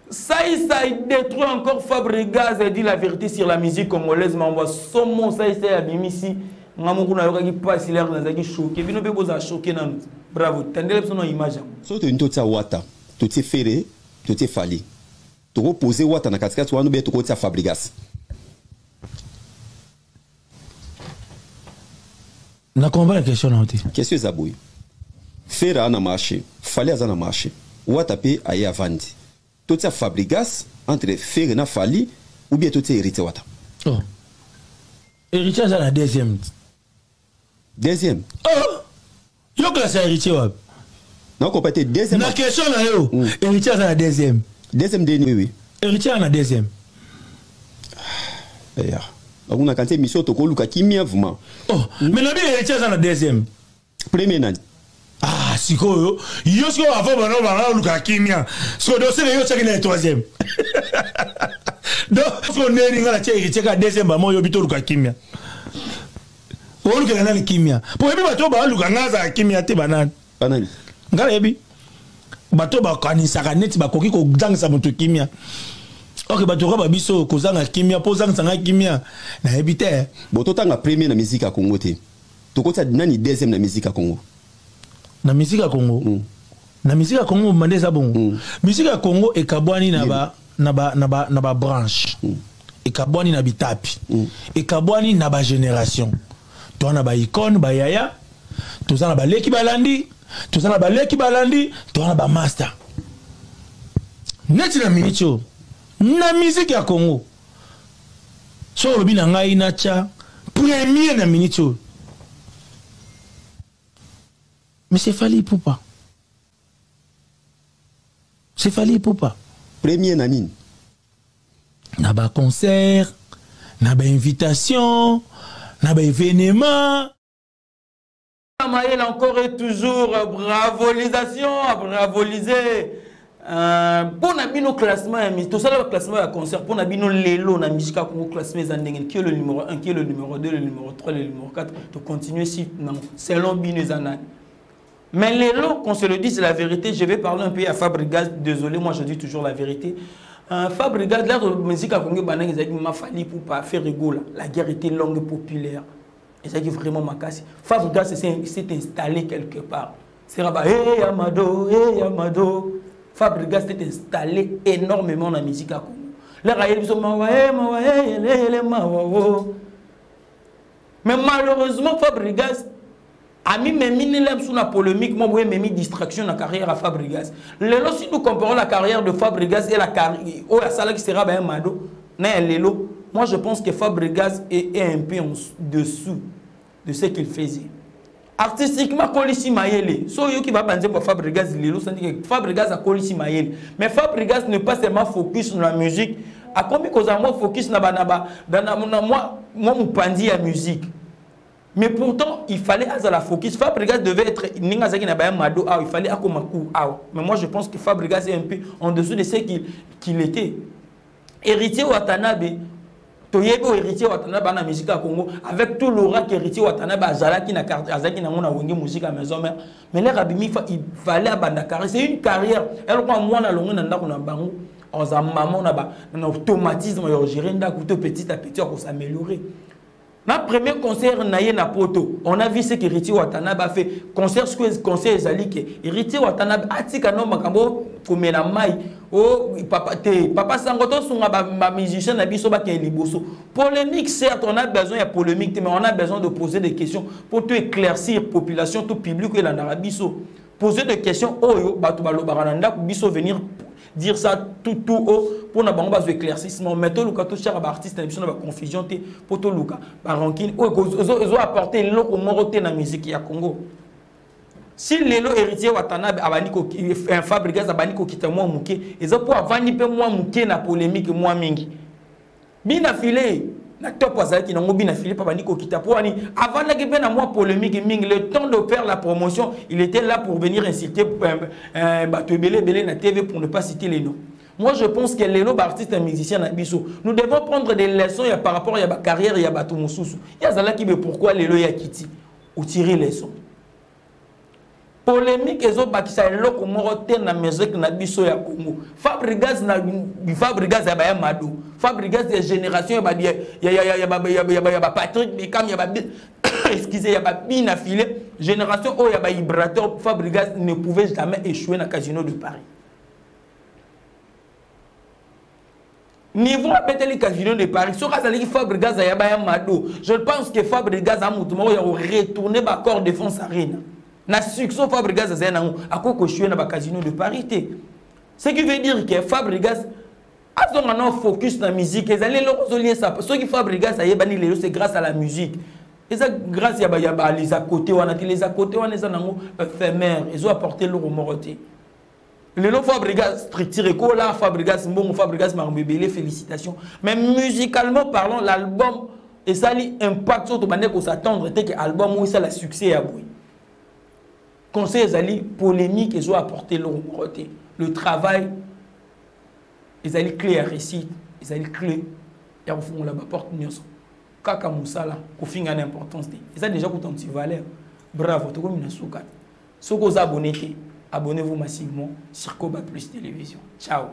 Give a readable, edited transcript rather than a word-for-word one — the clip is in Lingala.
Ça, il détruit encore Fabregas et dit la vérité sur la musique congolaise. Mais on voit son mot, ça, il a mis ici. Qui passe, il a choqué. Il a choqué. Bravo. Tendez son image. So, tu as une toute wata. Tu t'es ferré, tu t'es fallu. Tu as posé wata dans 4 tu as Fabregas. Na comprends la question là. Qu'est-ce que ça bouille? Faire un marché, fallait un marché. Wata pe aye à vendre. Tout ça Fabregas entre faire na fali ou bien tout ça hérité wata. Oh. Héritier ça la deuxième. Deuxième. Oh. Yo classe héritier wa. Non qu'on peut être deuxième. Na question là yo. Héritier ça la deuxième. Deuxième dernier oui. Héritier na deuxième. Ya. On a quand même mission to ko luka kimia vraiment. Oh, mais na bien héritier ça la deuxième. Premier nani. Ah, siko yo siko avant bana luka kimia. Siko do c'est yo chaki na troisième. Donc siko neri ngala che héritier ka deuxième ba mo yo bito luka kimia. O luka na kimia. Po ebi bato ba luka ngaza kimia te banani. Banani. Ngala ebi. Bato ba kanisa ka net ba koki ko dangsa moto kimia. Ok, bato ka ba biso ko zanga kimia po zanga sanga kimia na ebi te. Boto tanga premier na musique à Congo te. To ko ta nani deuxième na musique à Congo. Na musique à Congo. Na musique à Congo mandé ça bon. Musique à Congo e kabwani na ba branche. E kabwani na bitapi. E kabwani na ba génération. To na ba icône ba yaya. To na ba leki balandi. To na ba leki balandi, to na ba master. Neti na minicho. Na musique à Congo. So lobi na ngai na cha premier na minicho. Mais c'est Fally Ipupa. C'est Fally Ipupa. Premier nanine. Naba concert, naba invitation, naba événement. Maël encore et toujours bravolisation, bravoliser. Pour nos classements, tout ça le classement à concert, pour nos lélo, na musique Congo classement qui est le numéro 1, qui est le numéro 2, le numéro 3, le numéro 4, de continuer si non, selon Binezana. Mais lélo, qu'on se le dise, c'est la vérité. Je vais parler un peu à Fabregas, désolé, moi je dis toujours la vérité. Fabregas, l'air de musique à Congo, il m'a fallu pour pas faire rigoler. La guerre était longue et populaire. Et ça qui vraiment m'a cassé. Fabregas s'est installé quelque part. C'est rabat, hey Amado, hey Amado. Fabregas s'est installé énormément dans la musique à Congo. Mais malheureusement, Fabregas a mis sous la polémique, moi, j'ai mis distraction dans la carrière à Fabregas. Si nous comparons la carrière de Fabregas et la carrière qui sera Amado, moi je pense que Fabregas est un peu en dessous de ce qu'il faisait. Artistiquement, Kolisi Mayele. So yo qui va penser pour Fabregas, Fabregas a Kolisi Mayele. Mais Fabregas n'est pas seulement focus sur la musique. A combien cause moi focus na moi pandi à musique. Mais pourtant, il fallait à la focus. Fabregas devait être Ningazaki na ba Mado ah, il fallait Akomaku ah. Mais moi je pense que Fabregas est un peu en dessous de ce qu'il était. Héritier Watanabe. Toyebo héritier Watanabe na musique à Congo avec tout l'aura qu'héritier Watanabe azalaki na carte azaki na mona wenge musique à maison mère mais les rabimi il fallait abanda carrière c'est une carrière elle quoi moi na longue na ndako na bango on za maman na automatisme yo gérer ndako tout petit à petit pour s'améliorer. Na premier concert naye na poto on a vu ce qu'héritier Watanabe a fait concert ezalike héritier Watanabe atika no makambo komela mai. Oh, papa Sangoto sunga ba musicien na biso ba ken liboso. Polémique certes, on a besoin de polémique mais on a besoin de poser des questions pour te éclaircir population tout public et la narabiso. Poser des questions oyo batu balobaranda biso venir dire ça tout haut pour na bango bazo éclaircissement meto luka to cher ba artiste na biso na ba confusion te pour to luka ba rancune ozo apporter loko moroté na musique ya Congo. Si l'élo héritier Watanabe abaniko Fabregas abaniko kita moi muke ezo pour avani pe moi muke na polémique moi mingi bina filé na top azaki na bina filé pa abaniko kita pour ani avant na ke na moi polémique mingi le temps de faire la promotion il était là pour venir insulter bato belé na TV pour ne pas citer les noms. Moi je pense que l'élo artiste et musicien na biso nous devons prendre des leçons par rapport à la carrière ya bato mususu ya zalaki be pourquoi l'élo ya kiti ou tirer les leçons. polémique ezobakisa eloko moko te na musique na biso ya Congo. Fabregas na Fabregas ya ba Mado, Fabregas ya génération ya Patrick Bekam ya ba excusez ya ba Bina Filé, génération o ya ba Vibrateur. Fabregas ne pouvait jamais échouer na Casino de Paris. Niveau à les Casino de Paris, sur Azali Fabregas ya ba Mado, je pense que Fabregas a moutomo ya retourner ba corps défense arena. Na succès Fabregas a coché na Casino de Paris. Ce qui veut dire que Fabregas a un focus dans la musique. Ils allaient leur ça. Ce qui Fabregas a yébani c'est grâce à la musique. Et ça grâce à les à côté on a les à côté on est en éphémère. Ils ont apporté leur moralité. Les lots Fabregas Tireko là Fabregas bon Fabregas Marbébélé félicitations. Mais musicalement parlant l'album et ça l'impact sur tout manière qu'on s'attendre était que l'album où ça le succès à bruit. Conseil ali polémique ils ont apporté leur moralité. Le travail ils allaient clé à réussite ils allaient clé et au fond on la porte nyoso kaka musala ko finga na importance et ça déjà coûte un petit valeur bravo to comme na souka soko abonnez-vous massivement sur Koba Plus Télévision. Ciao.